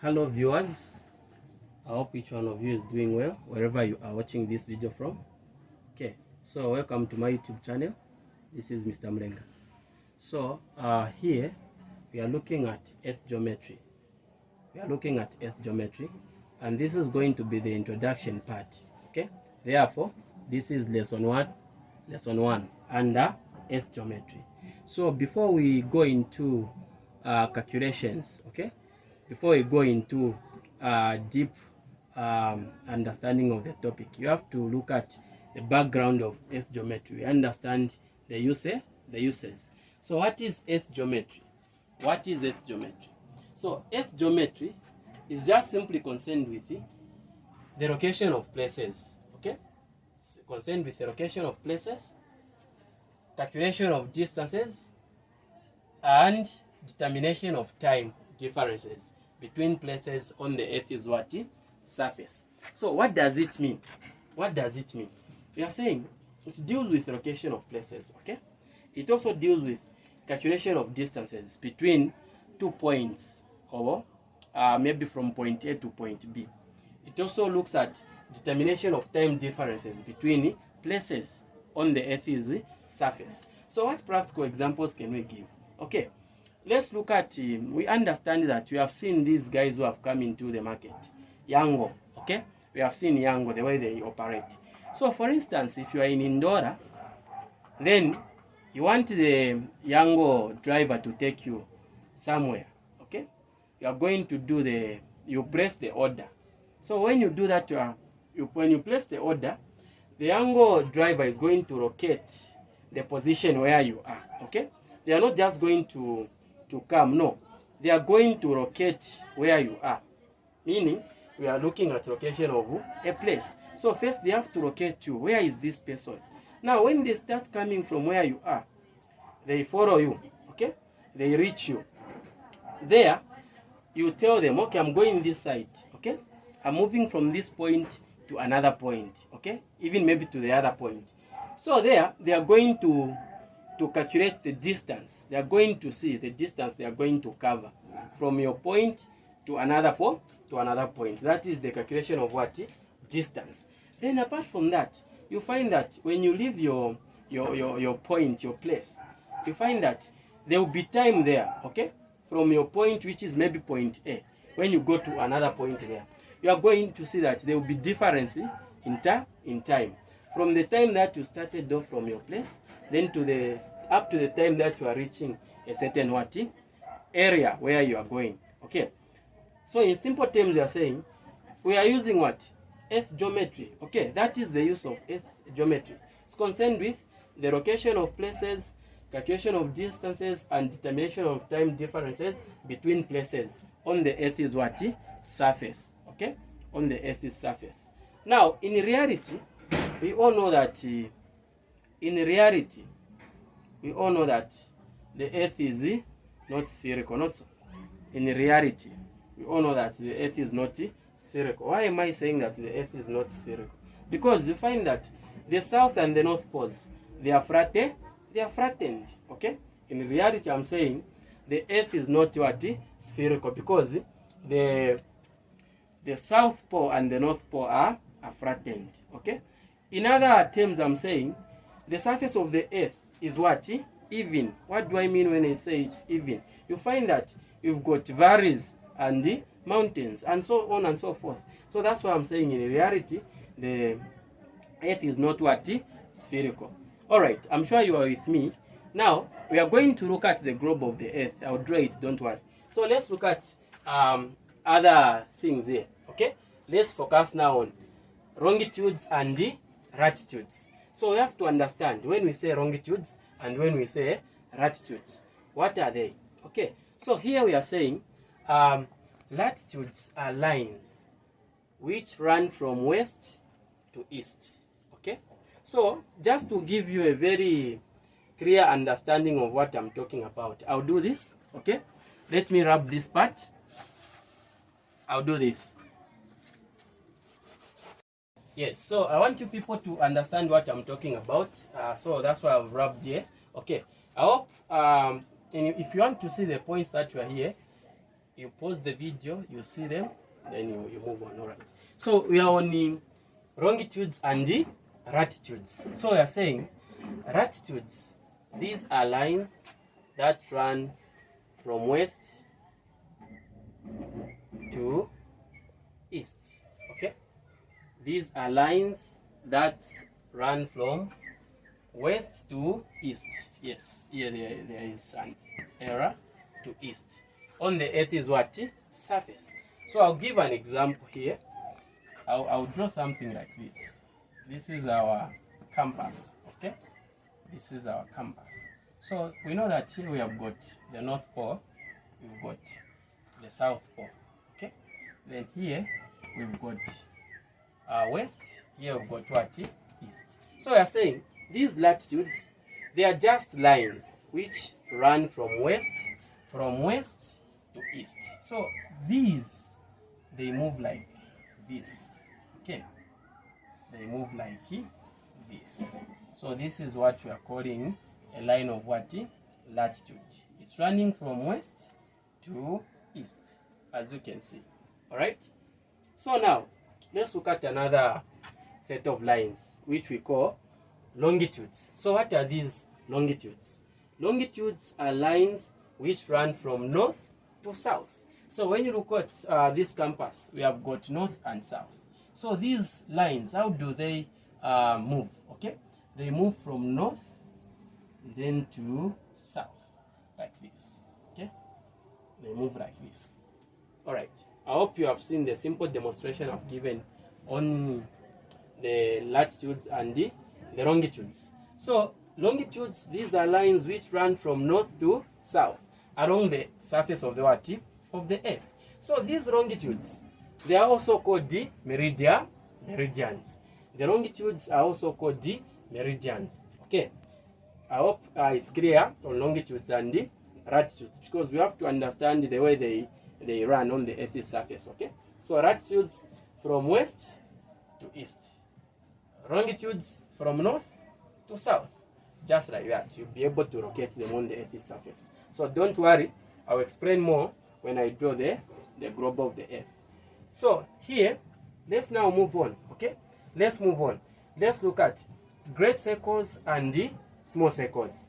Hello viewers, I hope each one of you is doing well wherever you are watching this video from. Okay, so welcome to my YouTube channel. This is Mr. Mlenga. So here we are looking at earth geometry. And this is going to be the introduction part. Okay, therefore this is lesson one under earth geometry. So before we go into calculations, okay, before we go into deep understanding of the topic, you have to look at the background of earth geometry. We understand the uses. So what is earth geometry? So earth geometry is just simply concerned with the location of places. Okay, it's concerned with the location of places, calculation of distances, and determination of time differences between places on the earth's surface. So what does it mean? We are saying it deals with location of places. Okay, it also deals with calculation of distances between 2 points, or maybe from point A to point B. It also looks at determination of time differences between places on the earth's surface. So what practical examples can we give? Okay, let's look at, we understand that we have seen these guys who have come into the market, Yango. Okay, we have seen Yango, the way they operate. So for instance, if you are in Indora, then you want the Yango driver to take you somewhere. Okay, you are going to do you place the order. So when you do that, when you place the order, the Yango driver is going to locate the position where you are. Okay, they are not just going to come, no, they are going to locate where you are, meaning we are looking at location of a place. So first they have to locate you. Where is this person? Now when they start coming from where you are, they follow you. Okay, they reach you there. You tell them, okay, I'm going this side. Okay, I'm moving from this point to another point. Okay, even maybe to the other point. So there they are going to calculate the distance. They are going to see the distance they are going to cover from your point to another point. That is the calculation of what? Distance. Then apart from that, you find that when you leave your point, your place, you find that there will be time there. Okay, from your point, which is maybe point A, when you go to another point there, you are going to see that there will be difference in time. From the time that you started off from your place, then to up to the time that you are reaching a certain area where you are going. Okay, so in simple terms, we are saying we are using what? Earth geometry. Okay, that is the use of earth geometry. It's concerned with the location of places, calculation of distances, and determination of time differences between places on the earth's surface. Okay, on the earth's surface. Now in reality, we all know that the earth is not spherical, not so. In reality, we all know that the earth is not spherical. Why am I saying that the earth is not spherical? Because you find that the south and the north poles, they are flattened. Okay, in reality, I'm saying the earth is not spherical, because the south pole and the north pole are flattened. Okay, in other terms, I'm saying the surface of the earth is what? Even. What do I mean when I say it's even? You find that you've got valleys and mountains and so on and so forth. So that's why I'm saying in reality the earth is not spherical. All right, I'm sure you are with me. Now we are going to look at the globe of the earth. I'll draw it, don't worry. So let's look at other things here. Okay, let's focus now on longitudes and latitudes. So we have to understand when we say longitudes and when we say latitudes, what are they? Okay, so here we are saying latitudes are lines which run from west to east. Okay, so just to give you a very clear understanding of what I'm talking about, I'll do this. Okay, let me rub this part. I'll do this. Yes, so I want you people to understand what I'm talking about. So that's why I've rubbed here. Okay, I hope if you want to see the points that you are here, You pause the video, you see them, then you move on. All right. So we are on the longitudes and the latitudes. So we are saying latitudes. These are lines that run from west to east. Okay. These are lines that run from west to east. Yes, here there is an error, to east. On the earth is what? Surface. So I'll give an example here. I'll draw something like this. This is our compass. Okay, this is our compass. So we know that here we have got the North Pole, we've got the South Pole. Okay, then here we've got west, here we've got what? East. So we are saying these latitudes, they are just lines which run from west to east. So these, they move like this. Okay, they move like this. So this is what we are calling a line of what? Latitude. It's running from west to east, as you can see. All right. So now let's look at another set of lines which we call longitudes. So what are these longitudes? Longitudes are lines which run from north to south. So when you look at this compass, we have got north and south. So these lines, how do they move? Okay, they move from north then to south, like this. Okay, they move like this. All right, I hope you have seen the simple demonstration I've given on the latitudes and the longitudes. So longitudes, these are lines which run from north to south along the surface of the what? Of the earth. So these longitudes, they are also called the meridians. The longitudes are also called the meridians. Okay, I hope it's clear on longitudes and the latitudes, because we have to understand the way they run on the earth's surface. Okay, so latitudes from west to east, longitudes from north to south, just like that. You'll be able to locate them on the earth's surface. So don't worry, I'll explain more when I draw the globe of the earth. So here, let's now move on. Okay, let's move on. Let's look at great circles and the small circles.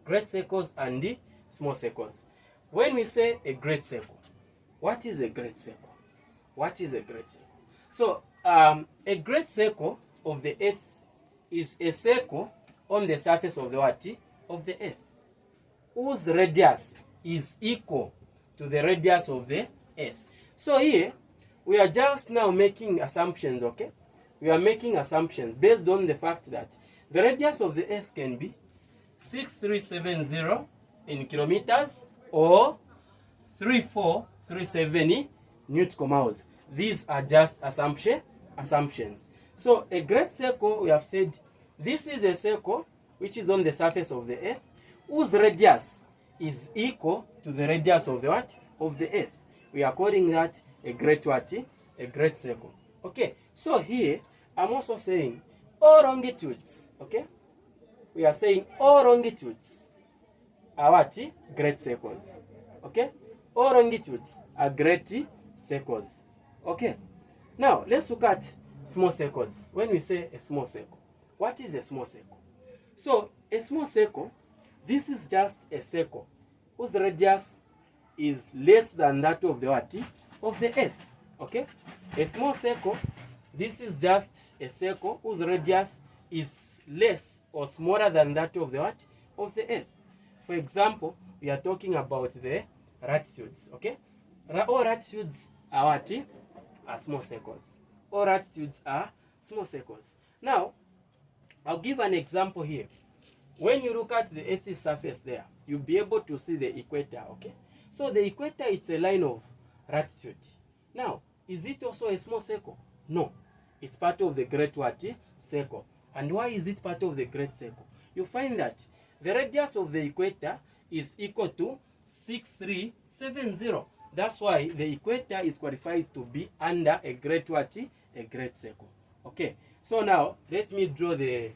Great circles and the small circles. When we say a great circle, what is a great circle? What is a great circle? So a great circle of the earth is a circle on the surface of the what? Of the earth, whose radius is equal to the radius of the earth. So here we are just now making assumptions. Okay, we are making assumptions based on the fact that the radius of the earth can be 6370 in kilometers or 3437 Newton-miles. These are just assumptions. So a great circle, we have said, this is a circle which is on the surface of the earth, whose radius is equal to the radius of the what? Of the earth. We are calling that a great what? A great circle. Okay, so here I'm also saying all longitudes. Okay, we are saying all longitudes are what? Great circles. Okay, all longitudes are great circles. Okay, now let's look at small circles. When we say a small circle, what is a small circle? So a small circle, this is just a circle whose radius is less than that of the what? Of the earth. Okay, a small circle, this is just a circle whose radius is less or smaller than that of the what? Of the earth. For example, we are talking about the latitudes. Okay, all latitudes are what? Are small circles. All latitudes are small circles. Now I'll give an example here. When you look at the earth's surface there, you'll be able to see the equator. Okay, so the equator, it's a line of latitude. Now, is it also a small circle? No, it's part of the great what? Circle. And why is it part of the great circle? You find that the radius of the equator is equal to 6370. That's why the equator is qualified to be under a great what? A great circle. Okay, so now let me draw the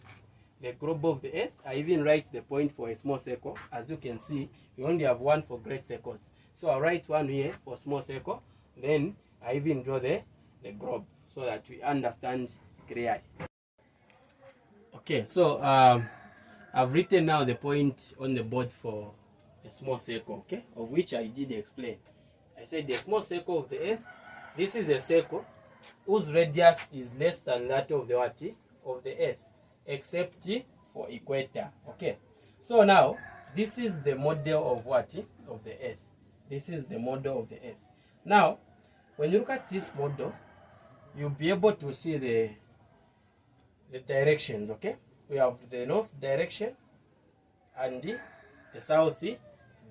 globe of the earth. I even write the point for a small circle. As you can see, we only have one for great circles. So I'll write one here for small circle, then I even draw the globe so that we understand clearly. Okay, so I've written now the point on the board for a small circle, okay, of which I did explain. I said the small circle of the Earth, this is a circle whose radius is less than that of the what? Of the Earth, except for equator. Okay, so now this is the model of what? Of the Earth. This is the model of the Earth. Now, when you look at this model, you'll be able to see the directions. Okay, we have the north direction and the south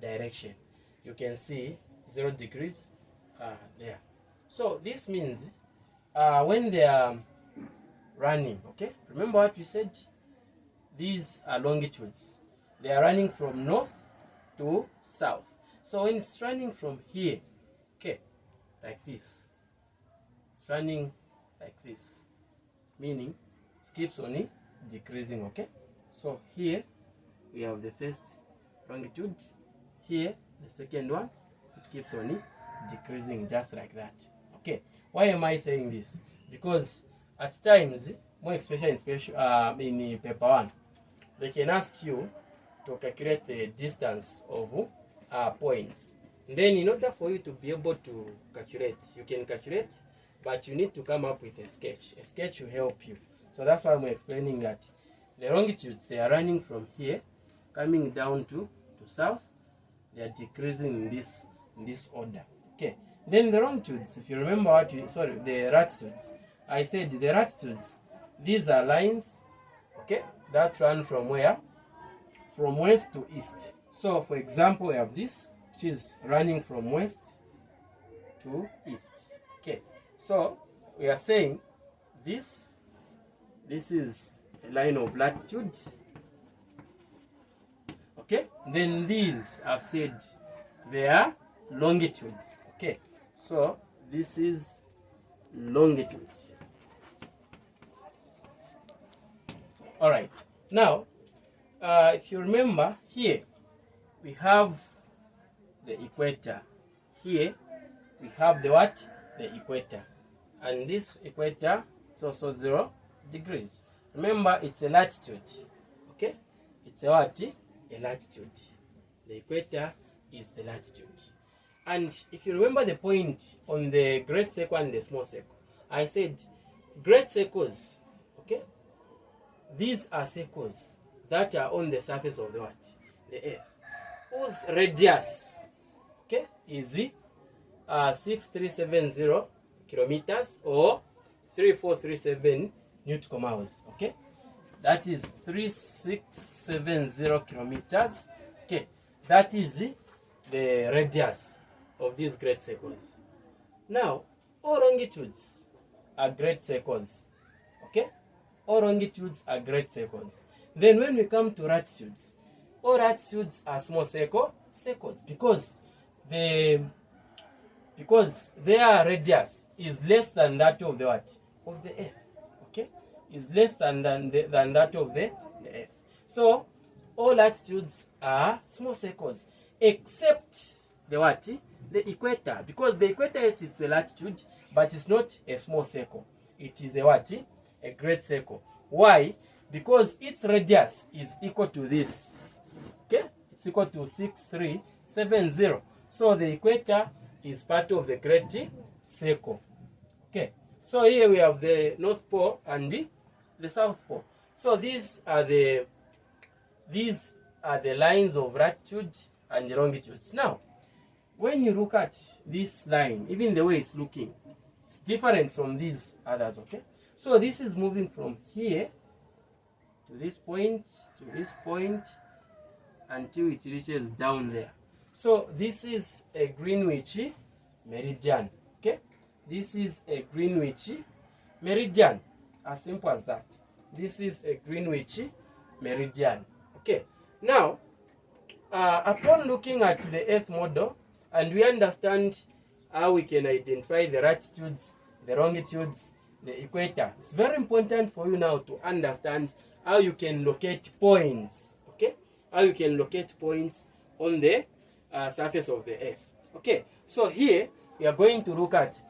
direction. You can see 0 degrees there. So this means when they are running, okay, remember what we said, these are longitudes. They are running from north to south. So when it's running from here, okay, like this, it's running like this, meaning it keeps on decreasing. Okay, so here we have the first longitude, here the second one, which keeps on decreasing just like that. Okay, why am I saying this? Because at times, more especially in paper 1, they can ask you to calculate the distance of points. And then in order for you to be able to calculate, you can calculate, but you need to come up with a sketch. A sketch will help you. So that's why I'm explaining that the longitudes, they are running from here, coming down to south. They are decreasing in this order. Okay. Then the longitudes, if you remember the latitudes. I said the latitudes, these are lines, okay, that run from where? From west to east. So for example, we have this, which is running from west to east. Okay. So we are saying this is a line of latitude. Okay. Then these, I've said, they are longitudes. Okay. So this is longitude. All right. Now, if you remember, here we have the equator. Here we have the what? The equator. And this equator is also 0 degrees. Remember, it's a latitude. Okay? It's a what? A latitude. The equator is the latitude. And if you remember the point on the great circle and the small circle, I said great circles, okay? These are circles that are on the surface of the what? The Earth. Whose radius, okay, is 6370 kilometers or 3437 Newton miles, okay? That is 3670 kilometers, okay? That is the radius of these great circles. Now, all longitudes are great circles, okay? All longitudes are great circles. Then when we come to latitudes, all latitudes are small circles because their radius is less than that of the what? Of the Earth, okay? Is less than that of the Earth. So all latitudes are small circles except the what? The equator, because the equator is it's a latitude, but it's not a small circle. It is a what? A great circle. Why? Because its radius is equal to this. Okay? It's equal to 6370. So the equator is part of the great circle. Okay. So here we have the North Pole and the South Pole. So these are the lines of latitude and longitudes. Now, when you look at this line, even the way it's looking, it's different from these others, okay? So this is moving from here to this point, until it reaches down there. So this is a Greenwich meridian, okay? This is a Greenwich meridian, as simple as that. This is a Greenwich meridian, okay? Now, upon looking at the Earth model, and we understand how we can identify the latitudes, the longitudes, the equator, it's very important for you now to understand how you can locate points, okay? How you can locate points on the surface of the Earth. Okay, so here we are going to look at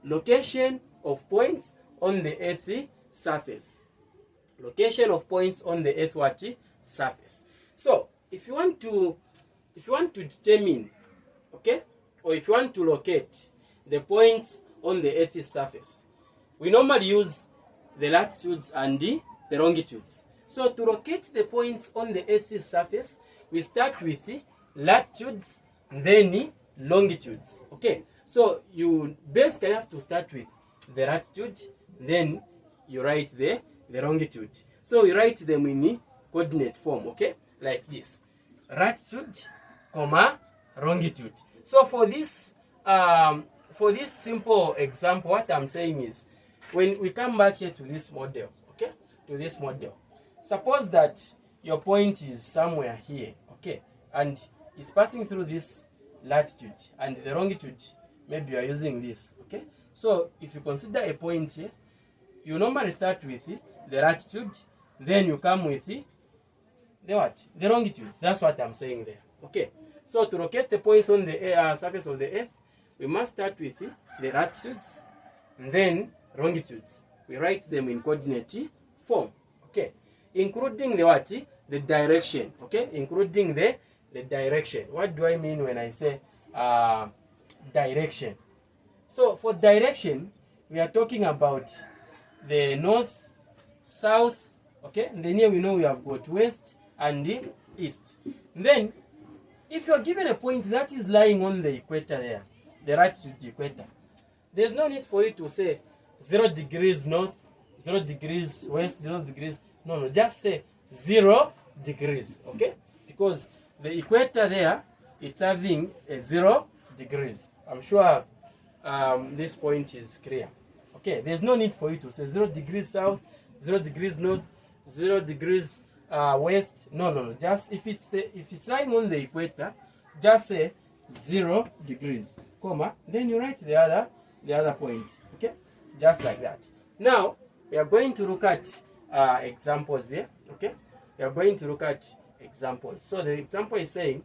location of points on the Earth surface. Location of points on the Earth what? Surface. So if you want to determine, okay, or if you want to locate the points on the Earth's surface, we normally use the latitudes and the longitudes. So to locate the points on the Earth's surface, we start with the latitudes, then longitudes. Okay, so you basically have to start with the latitude, then you write the longitude. So you write them in coordinate form, okay, like this: latitude, comma, longitude. So for this simple example, what I'm saying is, when we come back here to this model, okay, to this model, suppose that your point is somewhere here, okay, and it's passing through this latitude, and the longitude, maybe you are using this, okay. So if you consider a point here, you normally start with the latitude, then you come with the what? The longitude. That's what I'm saying there. Okay. So to locate the points on the surface of the Earth, we must start with the latitudes, and then longitudes. We write them in coordinate form. Okay. Including the what? The direction. Okay. Including the direction. What do I mean when I say direction? So for direction, we are talking about the north, south, okay, and then here we know we have got west and the east. And then if you are given a point that is lying on the equator there, the latitude equator, there's no need for you to say 0 degrees north, 0 degrees west, 0 degrees. No, just say 0 degrees, okay? Because the equator there, it's having a 0 degrees. I'm sure this point is clear. Okay, there's no need for you to say 0 degrees south, 0 degrees north, 0 degrees west. No. Just if it's lying on the equator, just say 0 degrees, comma, then you write the other point. Okay, just like that. Now we are going to look at examples here. Okay, we are going to look at examples. So the example is saying,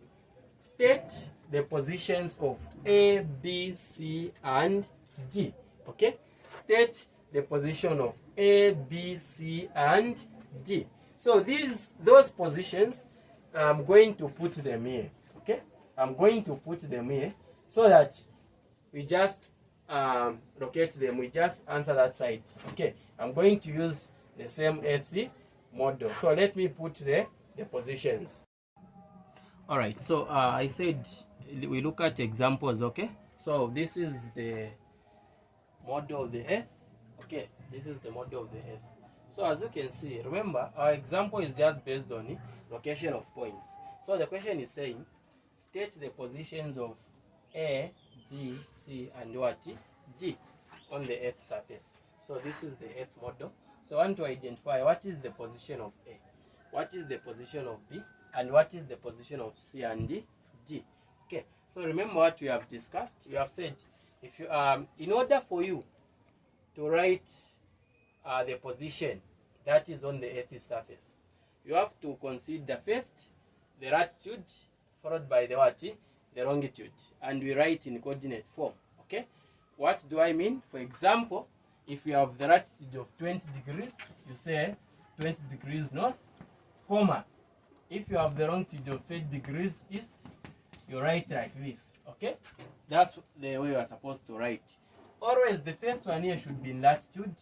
state the positions of A, B, C, and D. Okay, state the position of A, B, C, and D. So those positions, I'm going to put them here. Okay, I'm going to put them here so that we just locate them. We just answer that side. Okay, I'm going to use the same Earth model. So let me put the positions. All right, so I said we look at examples. Okay, so this is the model of the Earth. Okay, this is the model of the Earth. So as you can see, remember our example is just based on the location of points. So the question is saying, state the positions of A, B, C, and what? D on the Earth surface. So this is the Earth model. So I want to identify what is the position of A, what is the position of B, and what is the position of C and D. Okay, so remember what we have discussed. We have said, if you in order for you to write the position that is on the Earth's surface, you have to consider first the latitude, followed by the what? The longitude, and we write in coordinate form. Okay, what do I mean? For example, if you have the latitude of 20 degrees, you say 20 degrees north, comma, if you have the longitude of 30 degrees east, you write like this. Okay, that's the way you are supposed to write. Always the first one here should be in latitude,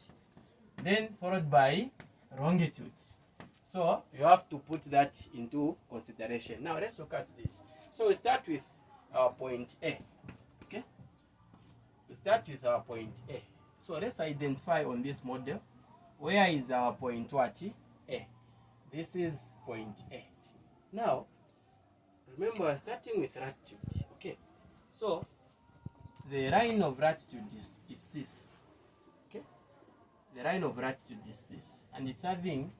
then followed by longitude. So you have to put that into consideration. Now let's look at this. So we start with our point A. Okay, we start with our point A. So let's identify on this model, where is our point what? A. This is point A. Now remember, we're starting with latitude. Okay, so the line of latitude is this. Okay, the line of latitude is this, and it's having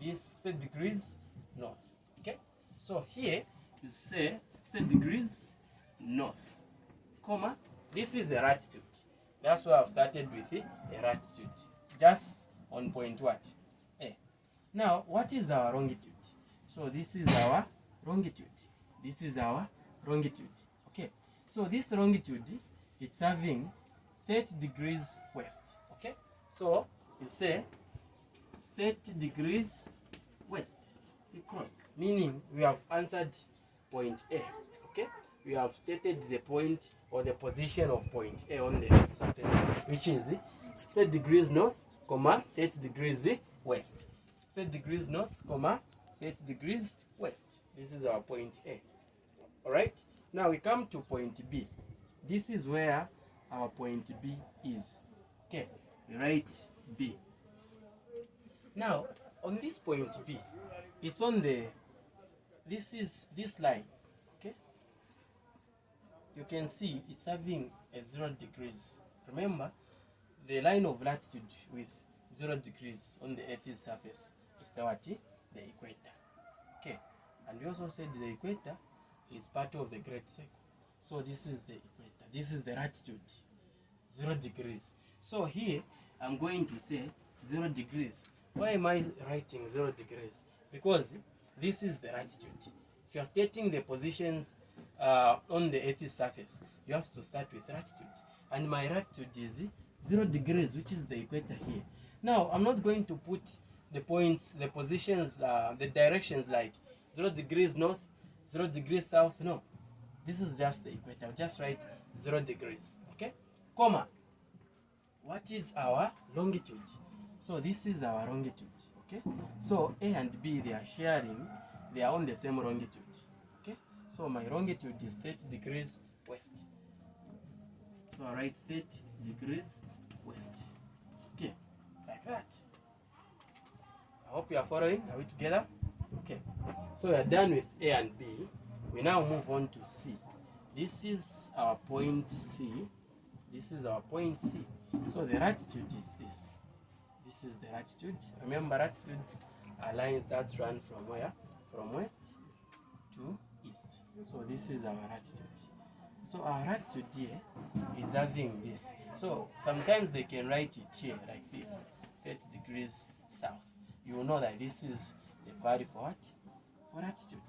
this 60 degrees north. Okay, so here you say 60 degrees north, comma, this is the latitude. That's why I've started with the latitude, just on point what? A. Now what is our longitude? So this is our longitude, this is our longitude. Okay, So this longitude, it's having 30 degrees west. Okay, so you say 30 degrees west equals, meaning we have answered point A. Okay, we have stated the point or the position of point A on the Earth's surface, which is 30 degrees north, 30 degrees west. 30 degrees north, 30 degrees west. This is our point A. Alright, now we come to point B. This is where our point B is. Okay, we write B. Now, on this point B, it's on the, this line. Okay, you can see it's having a 0 degrees. Remember, the line of latitude with 0 degrees on the Earth's surface is the what? The equator. Okay, and we also said the equator is part of the Great Circle. So this is the equator. This is the latitude, 0 degrees. So here I'm going to say 0 degrees. Why am I writing 0 degrees? Because this is the latitude. If you are stating the positions on the Earth's surface, you have to start with latitude. And my latitude is 0 degrees, which is the equator here. Now, I'm not going to put the points, the positions, the directions like 0 degrees north, 0 degrees south. No, this is just the equator. I'll just write 0 degrees. Okay, comma. What is our longitude? So this is our longitude. Okay, so A and B, they are sharing, they are on the same longitude. Okay, so my longitude is 30 degrees west. So I write 30 degrees west. Okay, like that. I hope you are following. Are we together? Okay, so we are done with A and B. We now move on to C. This is our point C. This is our point C. So the latitude is this. This is the latitude. Remember, latitudes are lines that run from where? From west to east. So this is our latitude. So our latitude here is having this. So sometimes they can write it here like this, 30 degrees south. You will know that this is the value for what? For latitude.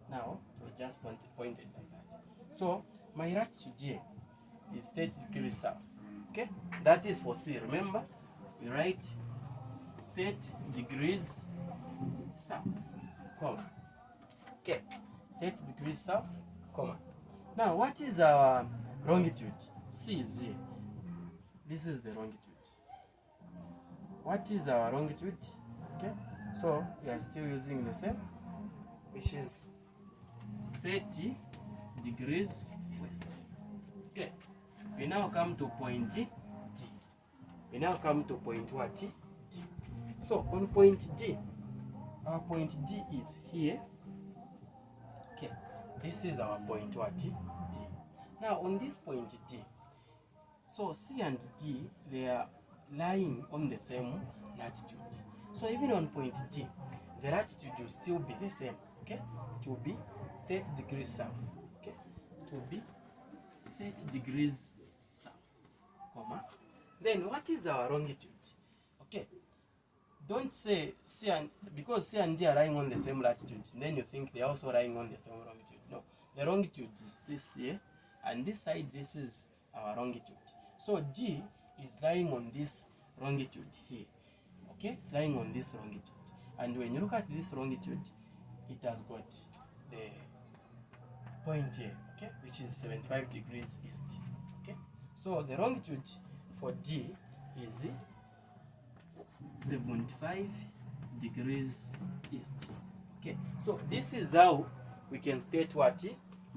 Now, we just pointed like that. So my latitude here is 30 degrees south. Okay? That is for C. Remember, we write 30 degrees south, comma. Okay, 30 degrees south, comma. Now, what is our longitude? C is here. This is the longitude. What is our longitude? Okay, so we are still using the same, which is 30 degrees west. Okay, we now come to point D. We now come to point what? D. So on point D, our point D is here. Okay, this is our point what? D. Now on this point D, so C and D, they are lying on the same latitude. So even on point D, the latitude will still be the same. Okay, it will be 30 degrees south. Okay, it will be 30 degrees south, comma. Then what is our longitude? Okay, don't say C and, because C and D are lying on the same latitude, then you think they're also lying on the same longitude. No, the longitude is this here, and this side, this is our longitude. So D is lying on this longitude here. Okay, it's lying on this longitude. And when you look at this longitude, it has got the point here, okay, which is 75 degrees east. Okay, so the longitude for D is 75 degrees east. Okay, so this is how we can state what?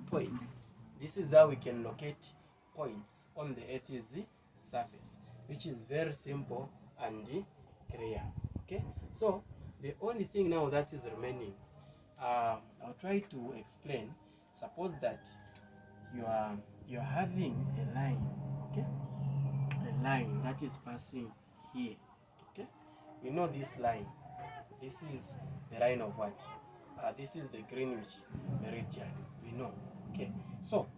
Points. This is how we can locate points on the Earth's surface, which is very simple and clear. Okay, so the only thing now that is remaining, I'll try to explain. Suppose that you're having a line, okay, a line that is passing here. Okay, we know this line. This is the line of what? This is the Greenwich meridian. We know. Okay, so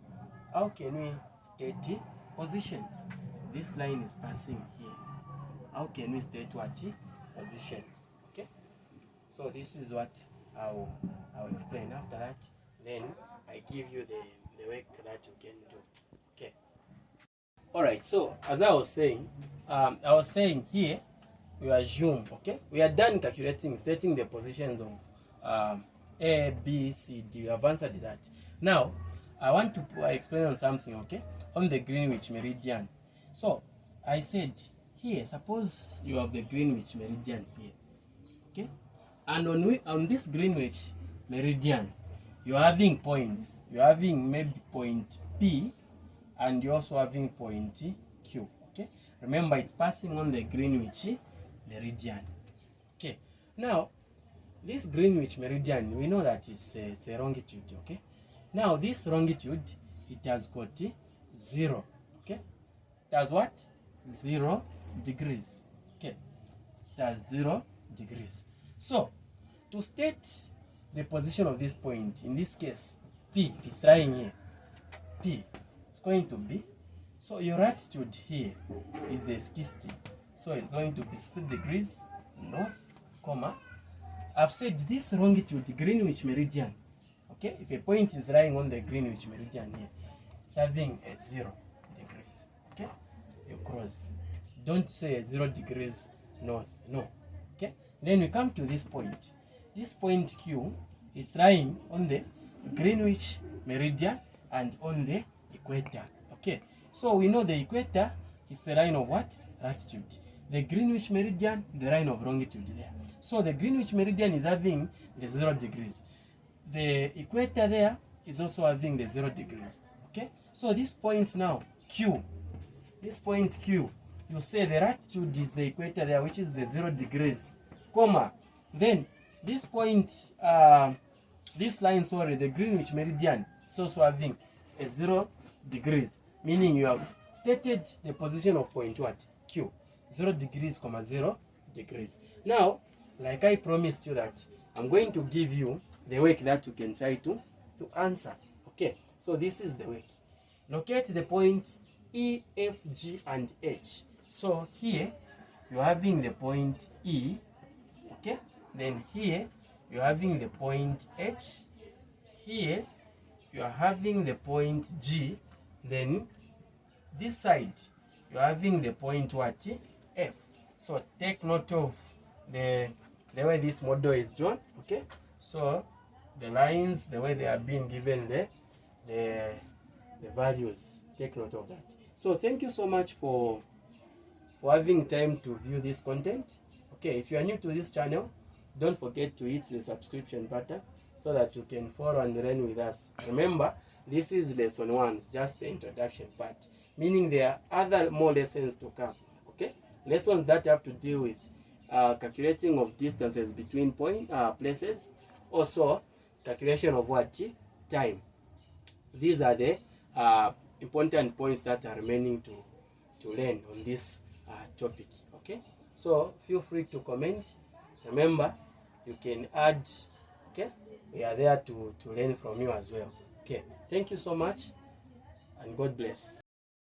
how can we state positions? This line is passing here. How can we state what? Positions. Okay, so this is what I'll explain. After that, then I give you the work that you can do. Okay. All right. So as I was saying here, we assume, okay, we are done calculating, stating the positions of A, B, C, D. We have answered that. Now, I want to explain on something, okay, on the Greenwich meridian. So, I said here, suppose you have the Greenwich meridian here, okay, and on this Greenwich meridian, you're having points. You're having maybe point P, and you're also having point Q, okay. Remember, it's passing on the Greenwich meridian. Okay, now this Greenwich meridian, we know that it's a longitude. Okay, now this longitude, it has got 0. Okay, it has what? 0 degrees. Okay, it has 0 degrees. So to state the position of this point, in this case P, if it's lying here, P is going to be, so your altitude here is a 60. So it's going to be 60 degrees north, comma. I've said this longitude, Greenwich meridian. Okay, if a point is lying on the Greenwich meridian here, it's having a 0 degrees. Okay, you cross. Don't say 0 degrees north. No. Okay, then we come to this point. This point Q is lying on the Greenwich meridian and on the equator. Okay, so we know the equator is the line of what? Latitude. The Greenwich meridian, the line of longitude there. So the Greenwich meridian is having the 0 degrees. The equator there is also having the 0 degrees. Okay, so this point now, Q, this point Q, you say the latitude is the equator there, which is the 0 degrees, comma. Then this point, this line, sorry, the Greenwich meridian is also having a 0 degrees, meaning you have stated the position of point what? Q. 0 degrees, comma 0 degrees. Now, like I promised you that I'm going to give you the work that you can try to answer. Okay, so this is the work. Locate the points E, F, G, and H. So here you're having the point E. Okay, then here you're having the point H. Here you are having the point G. Then this side you're having the point what? F. So take note of the way this model is drawn. Okay, so the lines, the way they are being given the values, take note of that. So thank you so much for having time to view this content. Okay, if you are new to this channel, don't forget to hit the subscription button so that you can follow and learn with us. Remember, this is lesson 1, just the introduction part, meaning there are other more lessons to come. Okay, lessons that have to deal with calculating of distances between places, also calculation of what? Time. These are the important points that are remaining to learn on this topic. Okay, so feel free to comment. Remember, you can add. Okay, we are there to learn from you as well. Okay, thank you so much, and God bless.